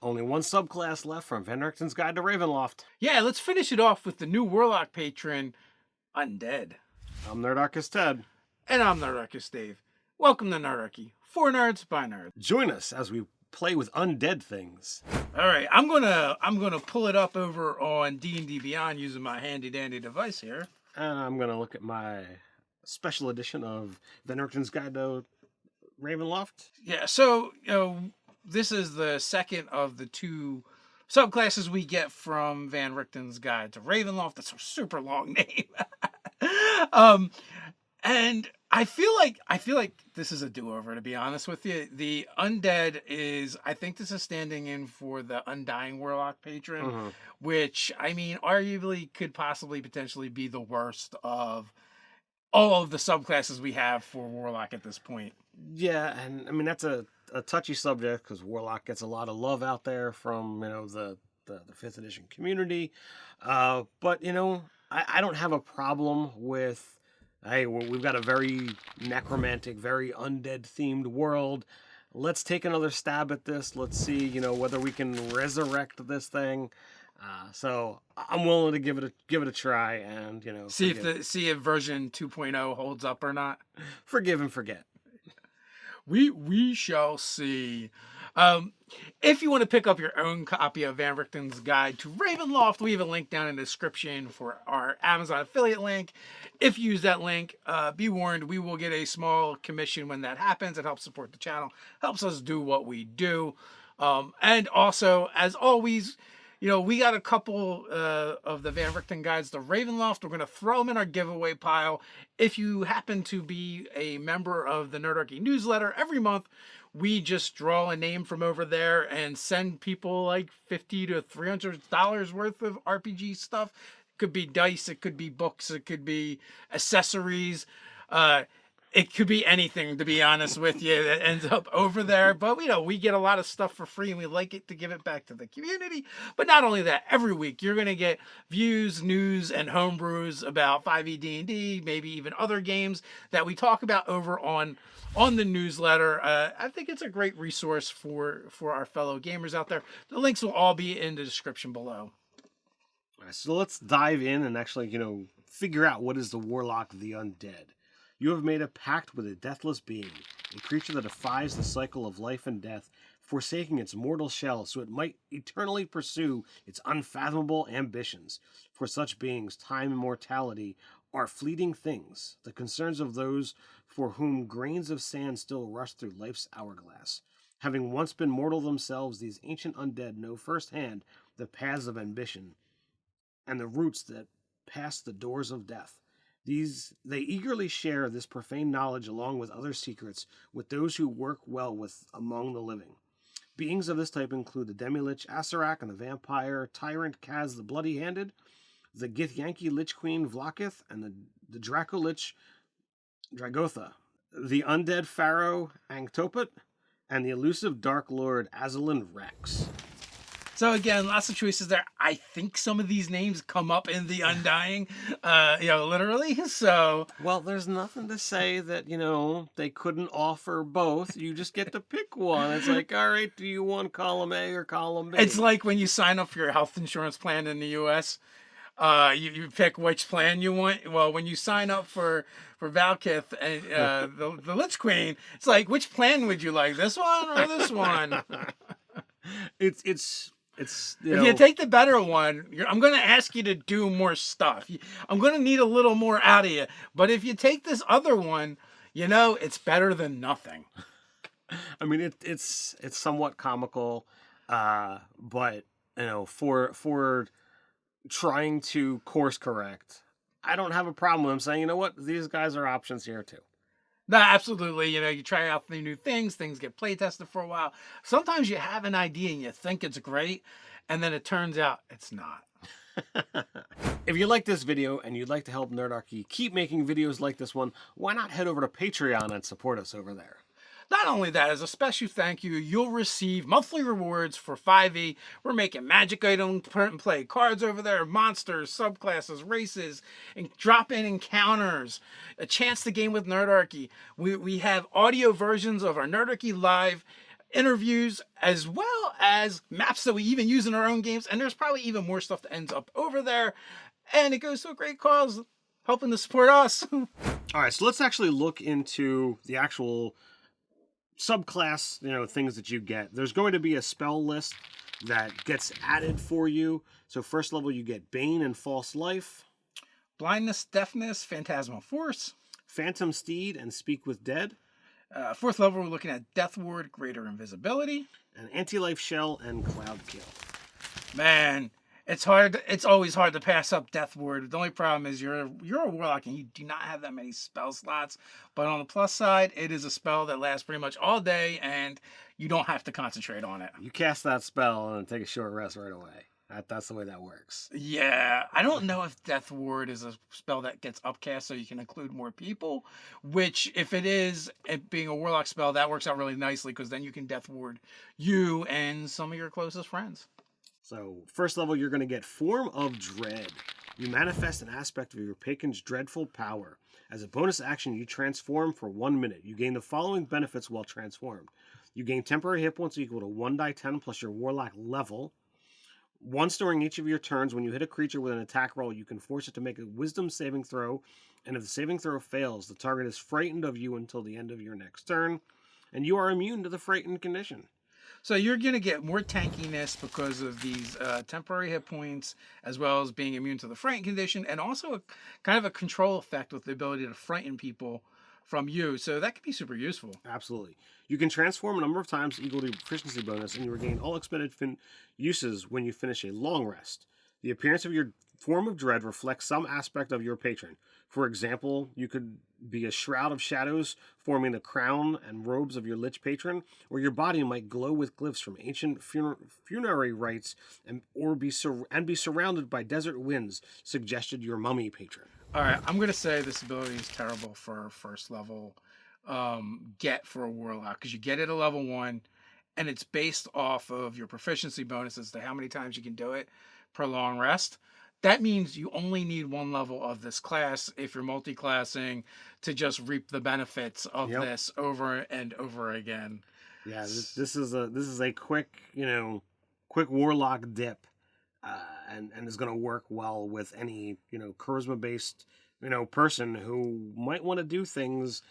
Only one subclass left from Van Richten's Guide to Ravenloft. Yeah, let's finish it off with the new Warlock patron, Undead. I'm Nerdarchy Ted. And I'm Nerdarchy Dave. Welcome to Nerdarchy. For nerds, by nerds. Join us as we play with undead things. All right, I'm gonna pull it up over on D&D Beyond using my handy dandy device here. And I'm gonna look at my special edition of Van Richten's Guide to Ravenloft. Yeah, so this is the second of the two subclasses we get from Van Richten's Guide to Ravenloft. That's a super long name. And I feel like this is a do-over, to be honest with you. The Undead is, I think this is standing in for the Undying Warlock patron, which, I mean, arguably could possibly potentially be the worst of all of the subclasses we have for Warlock at this point. Yeah, and I mean, that's a touchy subject because Warlock gets a lot of love out there from, the 5th edition community. But, I don't have a problem with, hey, we've got a very necromantic, very undead-themed world. Let's take another stab at this. Let's see, whether we can resurrect this thing. So I'm willing to give it a try and, see if version 2.0 holds up or not. Forgive and forget. We shall see. If you want to pick up your own copy of Van Richten's Guide to Ravenloft, we have a link down in the description for our Amazon affiliate link. If you use that link, be warned, we will get a small commission when that happens. It helps support the channel, helps us do what we do. And also, as always, we got a couple of the Van Richten guides to Ravenloft. We're going to throw them in our giveaway pile. If you happen to be a member of the Nerdarchy newsletter, every month we just draw a name from over there and send people like $50 to $300 worth of RPG stuff. It could be dice, it could be books, it could be accessories. It could be anything, to be honest with you, that ends up over there. But, we get a lot of stuff for free, and we like it to give it back to the community. But not only that, every week you're going to get views, news, and homebrews about 5e D&D, maybe even other games that we talk about over on the newsletter. I think it's a great resource for our fellow gamers out there. The links will all be in the description below. All right, so let's dive in and actually, figure out what is the Warlock of the Undead. You have made a pact with a deathless being, a creature that defies the cycle of life and death, forsaking its mortal shell so it might eternally pursue its unfathomable ambitions. For such beings, time and mortality are fleeting things, the concerns of those for whom grains of sand still rush through life's hourglass. Having once been mortal themselves, these ancient undead know firsthand the paths of ambition and the routes that pass the doors of death. They eagerly share this profane knowledge along with other secrets with those who work well with among the living. Beings of this type include the Demi-Lich Acerak and the Vampire Tyrant Kaz the Bloody-Handed, the Githyanki Lich Queen Vlakith, and the Draco-Lich Dragotha, the Undead Pharaoh Angtopet, and the elusive Dark Lord Azalin Rex. So again, lots of choices there. I think some of these names come up in the Undying, literally. So, well, there's nothing to say that, they couldn't offer both. You just get to pick one. It's like, all right, do you want column A or column B? It's like when you sign up for your health insurance plan in the U.S., you pick which plan you want. Well, when you sign up for Valkith and the Lich Queen, it's like, which plan would you like, this one or this one? It's if you take the better one, I'm going to ask you to do more stuff. I'm going to need a little more out of you. But if you take this other one, it's better than nothing. I mean, it's somewhat comical, but for trying to course correct, I don't have a problem with them saying, these guys are options here too. No, absolutely. You try out the new things get play tested for a while. Sometimes you have an idea and you think it's great, and then it turns out it's not. If you like this video and you'd like to help Nerdarchy keep making videos like this one, why not head over to Patreon and support us over there? Not only that, as a special thank you, you'll receive monthly rewards for 5e. We're making magic item print and play cards over there, monsters, subclasses, races, and drop-in encounters, a chance to game with Nerdarchy. We have audio versions of our Nerdarchy Live interviews, as well as maps that we even use in our own games. And there's probably even more stuff that ends up over there. And it goes to a great cause, helping to support us. All right, so let's actually look into the actual subclass, things that you get. There's going to be a spell list that gets added for you. So first level, you get Bane and False Life, Blindness, Deafness, Phantasmal Force, Phantom Steed, and Speak with Dead. Fourth level, we're looking at Death Ward, Greater Invisibility, and Anti-Life Shell and Cloud Kill. Man, it's hard. It's always hard to pass up Death Ward. The only problem is you're a Warlock and you do not have that many spell slots. But on the plus side, it is a spell that lasts pretty much all day, and you don't have to concentrate on it. You cast that spell and take a short rest right away. That's the way that works. Yeah, I don't know if Death Ward is a spell that gets upcast so you can include more people, which if it is, it being a Warlock spell, that works out really nicely because then you can Death Ward you and some of your closest friends. So first level, you're going to get Form of Dread. You manifest an aspect of your patron's dreadful power. As a bonus action, you transform for 1 minute. You gain the following benefits while transformed. You gain temporary hit points equal to 1d10 plus your Warlock level. Once during each of your turns, when you hit a creature with an attack roll, you can force it to make a wisdom saving throw, and if the saving throw fails, the target is frightened of you until the end of your next turn, and you are immune to the frightened condition. So you're going to get more tankiness because of these temporary hit points, as well as being immune to the frightened condition, and also kind of a control effect with the ability to frighten people from you. So that could be super useful. Absolutely. You can transform a number of times equal to your proficiency bonus, and you regain all expended uses when you finish a long rest. The appearance of your Form of Dread reflects some aspect of your patron. For example, you could be a shroud of shadows forming the crown and robes of your Lich patron, or your body might glow with glyphs from ancient funerary rites and be surrounded by desert winds, suggested your mummy patron. All right, I'm going to say this ability is terrible for first level get for a Warlock, because you get it at level 1, and it's based off of your proficiency bonuses to how many times you can do it per long rest. That means you only need 1 level of this class if you're multi-classing to just reap the benefits of this over and over again. Yeah, this is a quick Warlock dip, and is going to work well with any charisma based person who might want to do things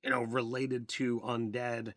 related to undead.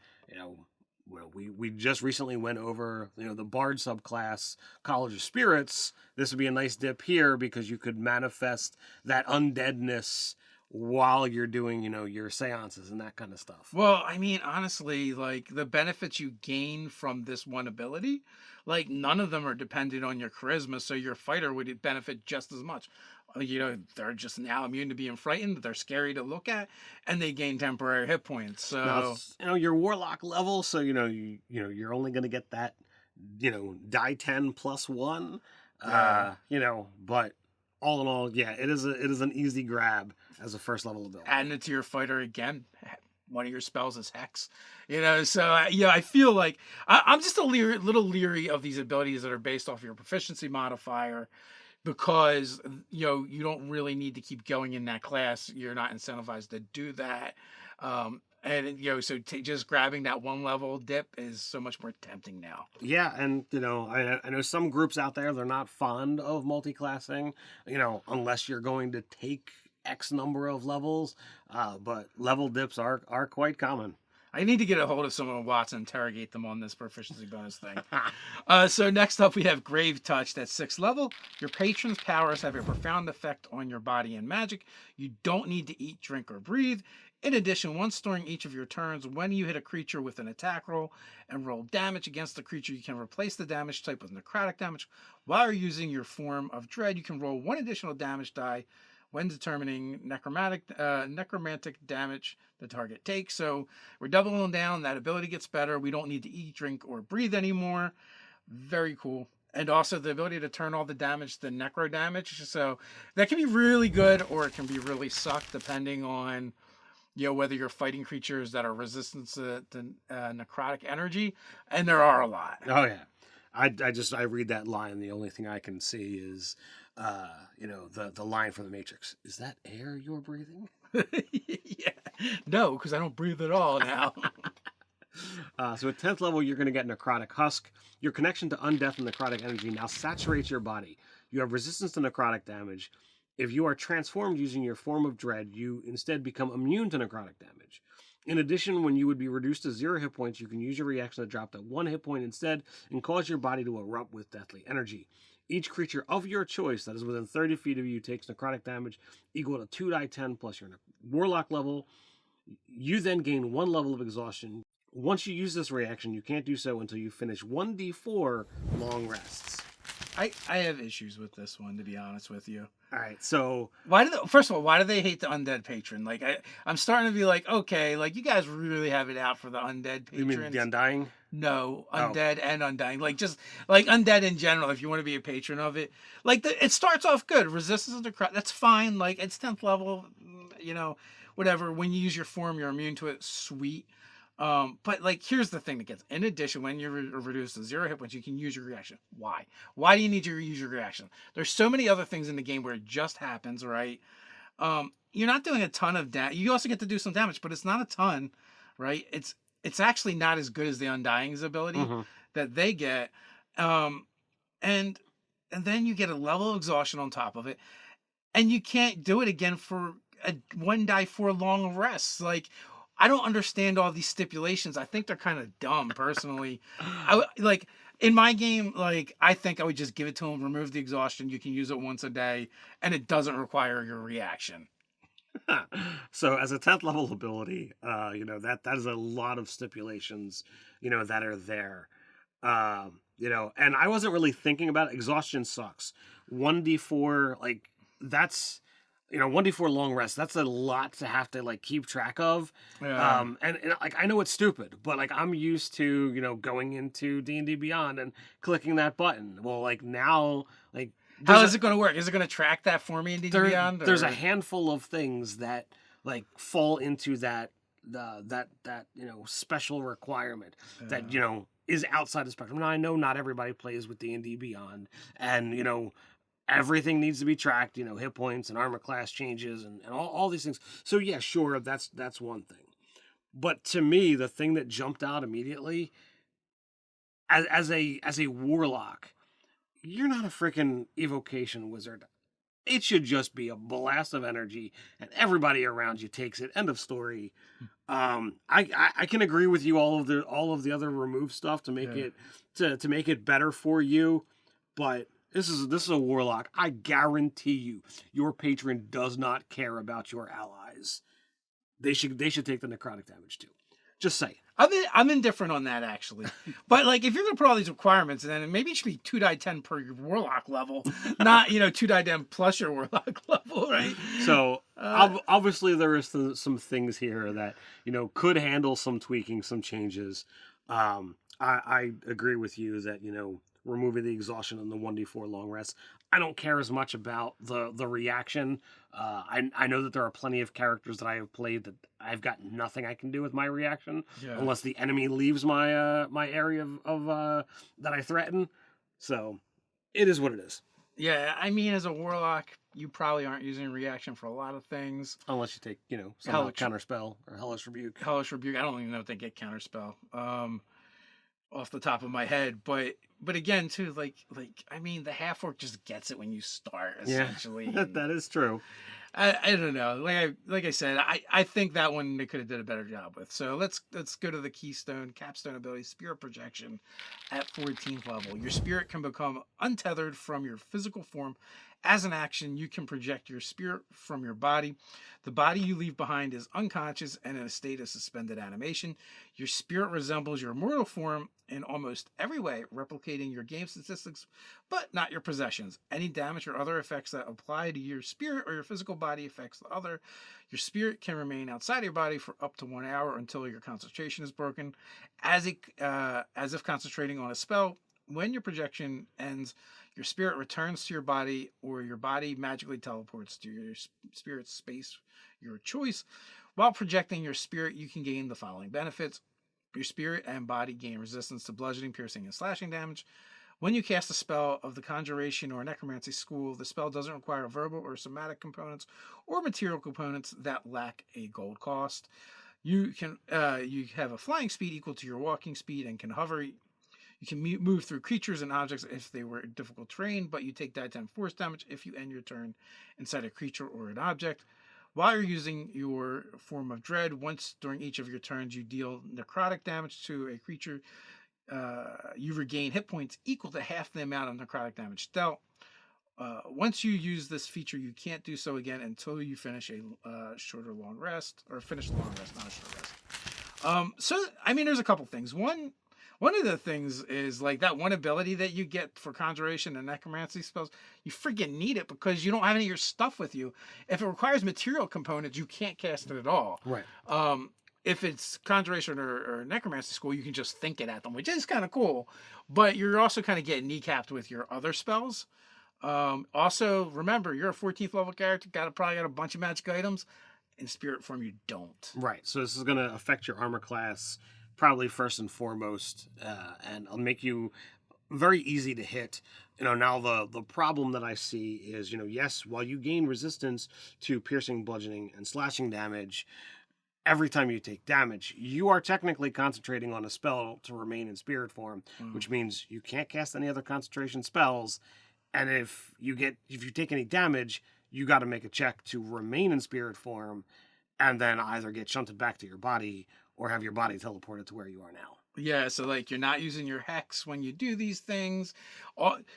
We just recently went over the Bard subclass, College of Spirits. This would be a nice dip here because you could manifest that undeadness while you're doing your seances and that kind of stuff. Well, I mean, honestly, like the benefits you gain from this one ability, like none of them are dependent on your charisma, so your fighter would benefit just as much. They're just now immune to being frightened. They're scary to look at, and they gain temporary hit points. So now, your Warlock level, so you're only going to get that die 10 plus 1. But all in all, yeah, it is an easy grab as a first level ability. Adding it to your fighter again. One of your spells is Hex, so I feel like I'm just little leery of these abilities that are based off your proficiency modifier, because you don't really need to keep going in that class. You're not incentivized to do that, so just grabbing that 1 level dip is so much more tempting now. Yeah, and I know some groups out there, they're not fond of multi-classing, unless you're going to take X number of levels, but level dips are quite common. I need to get a hold of someone with Watts and interrogate them on this proficiency bonus thing. So next up, we have Grave Touch. That's 6th level. Your patron's powers have a profound effect on your body and magic. You don't need to eat, drink, or breathe. In addition, once during each of your turns, when you hit a creature with an attack roll and roll damage against the creature, you can replace the damage type with necrotic damage. While you're using your Form of Dread, you can roll 1 additional damage die when determining necromantic damage the target takes. So we're doubling down. That ability gets better. We don't need to eat, drink, or breathe anymore. Very cool. And also the ability to turn all the damage to necro damage. So that can be really good, or it can be really suck, depending on whether you're fighting creatures that are resistant to necrotic energy. And there are a lot. Oh, yeah. I read that line. The only thing I can see is the line from the Matrix. Is that air you're breathing? Yeah. No, because I don't breathe at all now. So at 10th level, you're going to get Necrotic Husk. Your connection to undeath and necrotic energy now saturates your body. You have resistance to necrotic damage. If you are transformed using your form of dread, you instead become immune to necrotic damage. In addition, when you would be reduced to 0 hit points, you can use your reaction to drop to 1 hit point instead and cause your body to erupt with deathly energy. Each creature of your choice that is within 30 feet of you takes necrotic damage equal to 2d10 plus your Warlock level. You then gain 1 level of exhaustion. Once you use this reaction, you can't do so until you finish 1d4 long rests. I have issues with this one, to be honest with you. All right, so First of all, why do they hate the Undead Patron? Like, I'm starting to be like, okay, like you guys really have it out for the Undead Patrons. you mean the Undying? No, Undead and Undying. Like, just like Undead in general, if you want to be a patron of it. Like, it starts off good. Resistance to crap, that's fine. Like, it's 10th level, you know, whatever. When you use your form, you're immune to it. Sweet. But like, here's the thing that gets. In addition, when you're reduced to 0 hit points, you can use your reaction. Why? Why do you need to use your reaction? There's so many other things in the game where it just happens, right? You're not doing a ton of damage. You also get to do some damage, but it's not a ton, right? It's actually not as good as the Undying's ability that they get, and then you get a level of exhaustion on top of it, and you can't do it again for a 1d4 long rest. Like, I don't understand all these stipulations. I think they're kind of dumb, personally. Like, in my game, like, I think I would just give it to them, remove the exhaustion. You can use it once a day, and it doesn't require your reaction. So as a 10th level ability, that is a lot of stipulations, that are there. And I wasn't really thinking about it. Exhaustion sucks. 1d4, like, that's 1d4 long rest, that's a lot to have to like keep track of. And like, I know it's stupid, but like, I'm used to going into D&D Beyond and clicking that button. Well, like, now, like, how is it going to work? Is it going to track that for me in D&D Beyond? There's a handful of things that like fall into that special requirement that is outside the spectrum. Now, I know not everybody plays with D&D Beyond, and everything needs to be tracked, hit points and armor class changes and all these things. So yeah, sure, that's one thing. But to me, the thing that jumped out immediately as a warlock, you're not a freaking evocation wizard. It should just be a blast of energy and everybody around you takes it. End of story. I can agree with you, all of the other remove stuff to make it to make it better for you, but this is a warlock. I guarantee you, your patron does not care about your allies. They should take the necrotic damage too. Just say. I'm indifferent on that, actually. But like, if you're gonna put all these requirements, then maybe it should be 2d10 per your warlock level, not 2d10 plus your warlock level, right? So obviously there is some things here that could handle some tweaking, some changes. I agree with you that removing the exhaustion and the 1d4 long rest. I don't care as much about the reaction. I know that there are plenty of characters that I have played that I've got nothing I can do with my reaction unless the enemy leaves my my area of that I threaten. So it is what it is. Yeah, I mean, as a warlock, you probably aren't using reaction for a lot of things. Unless you take, some counterspell or hellish rebuke. Hellish rebuke. I don't even know if they get counterspell. Off the top of my head, but again too, like I mean, the half orc just gets it when you start, essentially. Yeah, that is true. I don't know. Like I said, I think that one they could have did a better job with. So let's go to the Keystone Capstone ability, Spirit Projection, at 14th level. Your spirit can become untethered from your physical form. As an action, you can project your spirit from your body. The body you leave behind is unconscious and in a state of suspended animation. Your spirit resembles your mortal form in almost every way, replicating your game statistics, but not your possessions. Any damage or other effects that apply to your spirit or your physical body affects the other. Your spirit can remain outside your body for up to 1 hour until your concentration is broken, as if concentrating on a spell. When your projection ends, your spirit returns to your body, or your body magically teleports to your spirit's space, your choice. While projecting your spirit, you can gain the following benefits. Your spirit and body gain resistance to bludgeoning, piercing, and slashing damage. When you cast a spell of the Conjuration or Necromancy school, the spell doesn't require verbal or somatic components or material components that lack a gold cost. You can you have a flying speed equal to your walking speed and can hover. You can move through creatures and objects if they were difficult terrain, but you take die 10 force damage if you end your turn inside a creature or an object. While you're using your form of dread, once during each of your turns you deal necrotic damage to a creature, you regain hit points equal to half the amount of necrotic damage dealt. Once you use this feature, you can't do so again until you finish a short or long rest, or finish the long rest, not a short rest. So, I mean, there's a couple things. One of the things is like that one ability that you get for conjuration and necromancy spells. You freaking need it because you don't have any of your stuff with you. If it requires material components, you can't cast it at all. Right. If it's conjuration or necromancy school, you can just think it at them, which is kind of cool. But you're also kind of getting kneecapped with your other spells. Also, remember, you're a 14th level character, probably got a bunch of magic items. In spirit form, you don't. Right. So this is going to affect your armor class, probably first and foremost, and it'll make you very easy to hit. Now the problem that I see is, yes, while you gain resistance to piercing, bludgeoning, and slashing damage, every time you take damage, you are technically concentrating on a spell to remain in spirit form, which means you can't cast any other concentration spells. And if you take any damage, you got to make a check to remain in spirit form, and then either get shunted back to your body or have your body teleported to where you are now. Yeah, so like you're not using your hex when you do these things.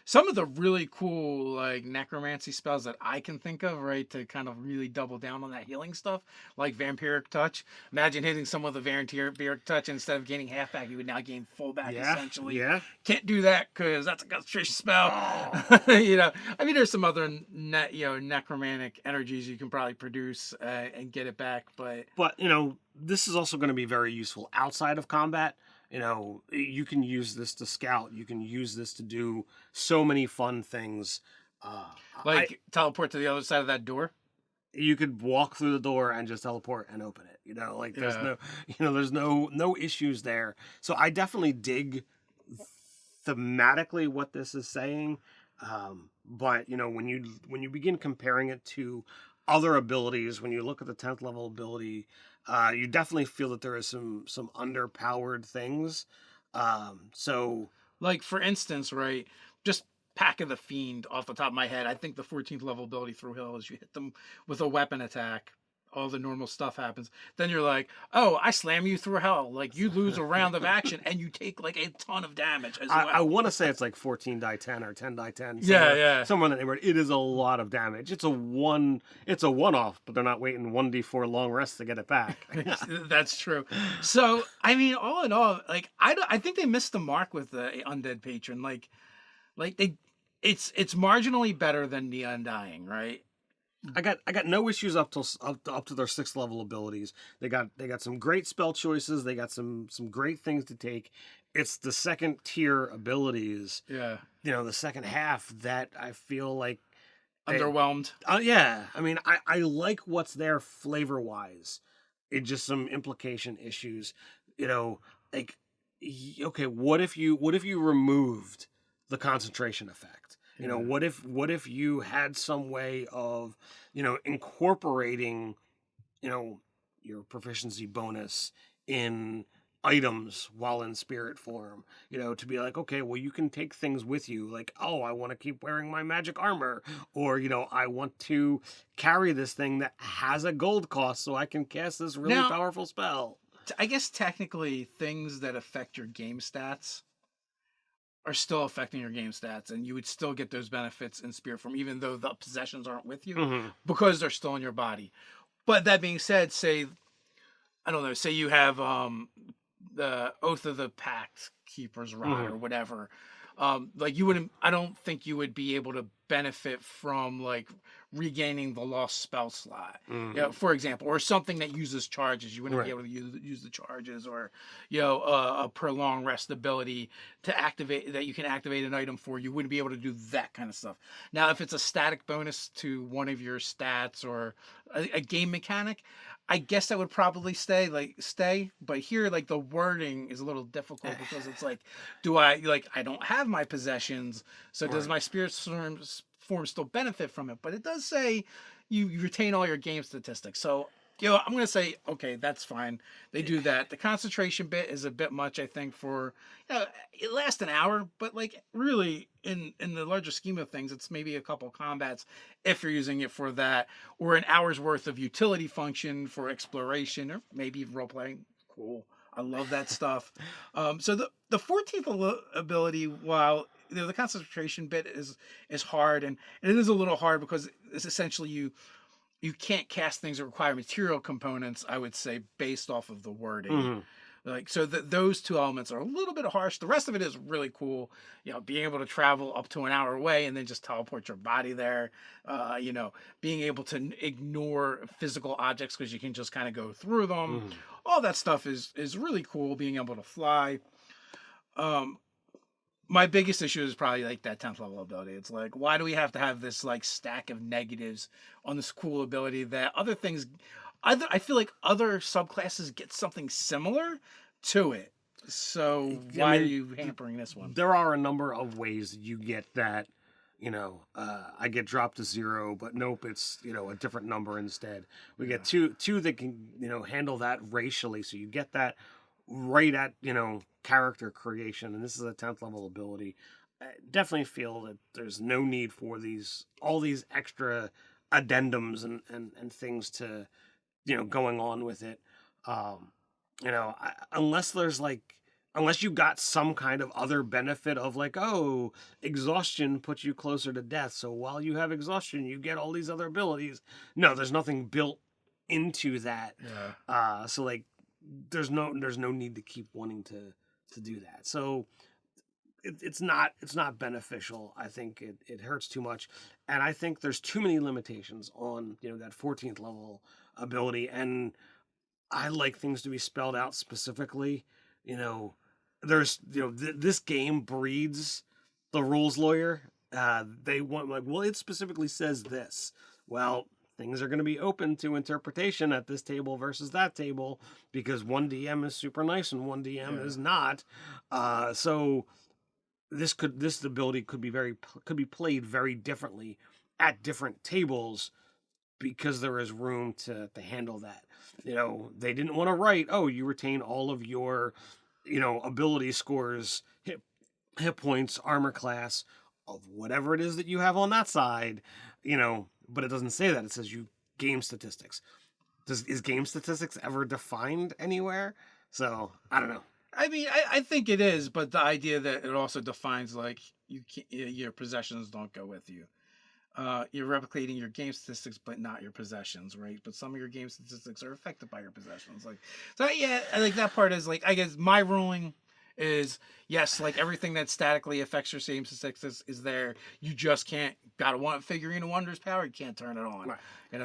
Some of the really cool like necromancy spells that I can think of, right, to kind of really double down on that healing stuff, like Vampiric Touch. Imagine hitting someone with a Vampiric Touch, instead of gaining half back, you would now gain full back essentially. Yeah. Can't do that because that's a concentration spell. Oh. I mean, there's some other necromantic energies you can probably produce and get it back, but this is also going to be very useful outside of combat. You can use this to scout. You can use this to do so many fun things. Teleport to the other side of that door. You could walk through the door and just teleport and open it. There's no issues there. So I definitely dig thematically what this is saying. But when you begin comparing it to other abilities, when you look at the 10th level ability, you definitely feel that there is some underpowered things. So, like for instance, right, just Pack of the Fiend off the top of my head. I think the 14th level ability through Hill is you hit them with a weapon attack. All the normal stuff happens. Then you're like, oh, I slam you through hell. Like you lose a round of action and you take like a ton of damage as well. I want to say it's like 14 die 10 or 10 die 10. Somewhere in that neighborhood. It is a lot of damage. It's a one-off, but they're not waiting 1d4 long rests to get it back. That's true. So, I mean, all in all, like I think they missed the mark with the Undead Patron. It's marginally better than the Undying, right? I got no issues up to their 6th level abilities. They got some great spell choices. They got some great things to take. It's the second tier abilities. Yeah. The second half that I feel like underwhelmed. Yeah. I mean, I like what's there flavor wise. It's just some implication issues. Okay, what if you removed the concentration effect? What if you had some way of, incorporating, your proficiency bonus in items while in spirit form, to be like, okay, well, you can take things with you. Like, oh, I want to keep wearing my magic armor, or, I want to carry this thing that has a gold cost so I can cast this really powerful spell. I guess technically things that affect your game stats are still affecting your game stats, and you would still get those benefits in spirit form, even though the possessions aren't with you, because they're still in your body. But that being said, say you have the Oath of the Pact Keeper's Rod or whatever. I don't think you would be able to benefit from like regaining the lost spell slot, for example, or something that uses charges. You wouldn't be able to use the charges, or a prolonged rest ability to activate that you can activate an item for. You wouldn't be able to do that kind of stuff. Now, if it's a static bonus to one of your stats or a game mechanic, I guess that would probably stay. But here, like, the wording is a little difficult because it's like, I don't have my possessions, so does my spirit form still benefit from it? But it does say you retain all your game statistics. So I'm gonna say okay, that's fine. They do that. The concentration bit is a bit much, I think. For it lasts an hour, but like really, in the larger scheme of things, it's maybe a couple combats if you're using it for that, or an hour's worth of utility function for exploration, or maybe role playing. Cool. I love that stuff. So the 14th ability, while the concentration bit is hard, and it is a little hard because it's essentially you can't cast things that require material components, I would say, based off of the wording. Mm-hmm. Like, so those two elements are a little bit harsh. The rest of it is really cool. Being able to travel up to an hour away and then just teleport your body there. Being able to ignore physical objects because you can just kind of go through them. Mm-hmm. All that stuff is really cool. Being able to fly. My biggest issue is probably like that 10th level ability. It's like, why do we have to have this like stack of negatives on this cool ability that other things, I feel like other subclasses get something similar to it. So why are you hampering this one? There are a number of ways that you get that, I get dropped to 0, but nope, it's, a different number instead. We get two that can, handle that racially. So you get that right at, character creation, and this is a 10th level ability. I definitely feel that there's no need for all these extra addendums and things to, going on with it. Unless you got some kind of other benefit of like, oh, exhaustion puts you closer to death, so while you have exhaustion, you get all these other abilities. No, there's nothing built into that. Yeah. So like, there's no need to keep wanting to do that. So it's not beneficial. I think it hurts too much, and I think there's too many limitations on that 14th level ability, and I like things to be spelled out specifically. There's this game breeds the rules lawyer. They want like, well, it specifically says this. Well, things are going to be open to interpretation at this table versus that table because one DM is super nice and one DM is not. So this ability could be played very differently at different tables because there is room to handle that. They didn't want to write, oh, you retain all of your, ability scores, hit points, armor class of whatever it is that you have on that side, but it doesn't say that. It says you game statistics. Is game statistics ever defined anywhere? So I don't know. I mean, I think it is, but the idea that it also defines like your possessions don't go with you. You're replicating your game statistics, but not your possessions, right? But some of your game statistics are affected by your possessions. Like, so yeah, I think that part is like, I guess my ruling is yes, like everything that statically affects your game statistics is there. You just can't, gotta want figurine of wonders power. You can't turn it on, right.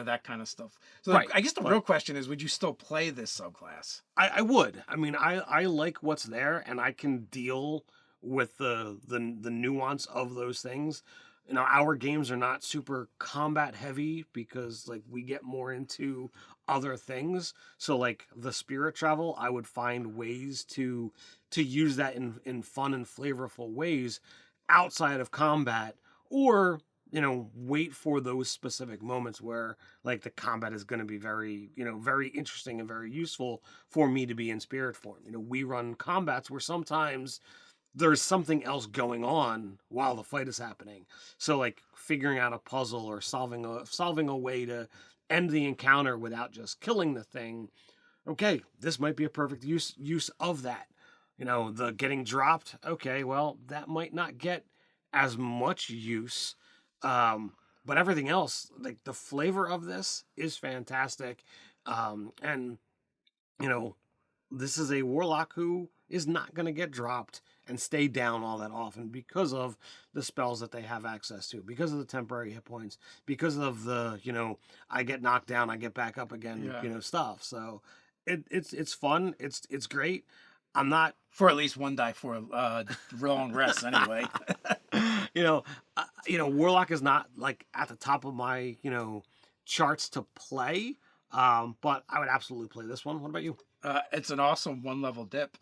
That kind of stuff. So right. I guess the real question is, would you still play this subclass? I would. I mean, I like what's there, and I can deal with the nuance of those things. Our games are not super combat heavy because like we get more into other things. So like the spirit travel, I would find ways to use that in fun and flavorful ways outside of combat, or wait for those specific moments where like the combat is going to be very very interesting and very useful for me to be in spirit form. We run combats where sometimes there's something else going on while the fight is happening. So like figuring out a puzzle or solving a way to end the encounter without just killing the thing. Okay, this might be a perfect use of that. The getting dropped. Okay, well, that might not get as much use. But everything else, like the flavor of this is fantastic. And this is a warlock who is not going to get dropped and stay down all that often because of the spells that they have access to, because of the temporary hit points, because of the, I get knocked down, I get back up again, stuff. So it's fun. It's great. I'm not for at least one die for long rest anyway. Warlock is not like at the top of my, charts to play. But I would absolutely play this one. What about you? It's an awesome 1-level dip.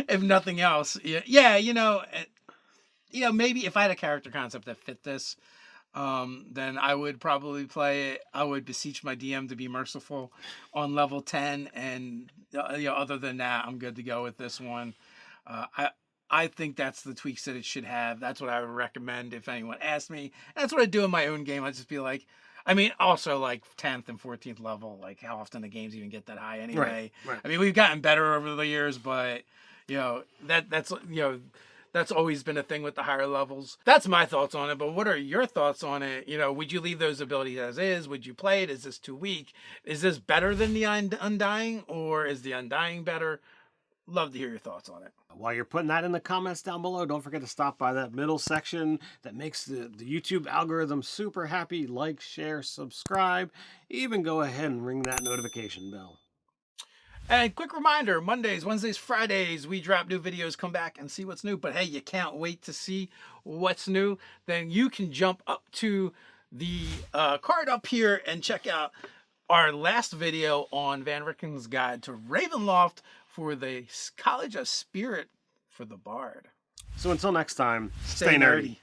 If nothing else, maybe if I had a character concept that fit this, then I would probably play it. I would beseech my DM to be merciful on level 10, and other than that, I'm good to go with this one. I think that's the tweaks that it should have. That's what I would recommend if anyone asked me. That's what I do in my own game. I'd just be like, I mean, also like 10th and 14th level, like how often the games even get that high anyway. Right. I mean, we've gotten better over the years, but that's always been a thing with the higher levels. That's my thoughts on it, but what are your thoughts on it? Would you leave those abilities as is? Would you play it? Is this too weak? Is this better than the Undying, or is the Undying better? Love to hear your thoughts on it. While you're putting that in the comments down below, don't forget to stop by that middle section that makes the YouTube algorithm super happy. Like, share, subscribe, even go ahead and ring that notification bell. And quick reminder, Mondays, Wednesdays, Fridays, we drop new videos. Come back and see what's new. But hey, you can't wait to see what's new. Then you can jump up to the card up here and check out our last video on Van Richten's Guide to Ravenloft for the College of Spirit for the Bard. So until next time, Stay nerdy.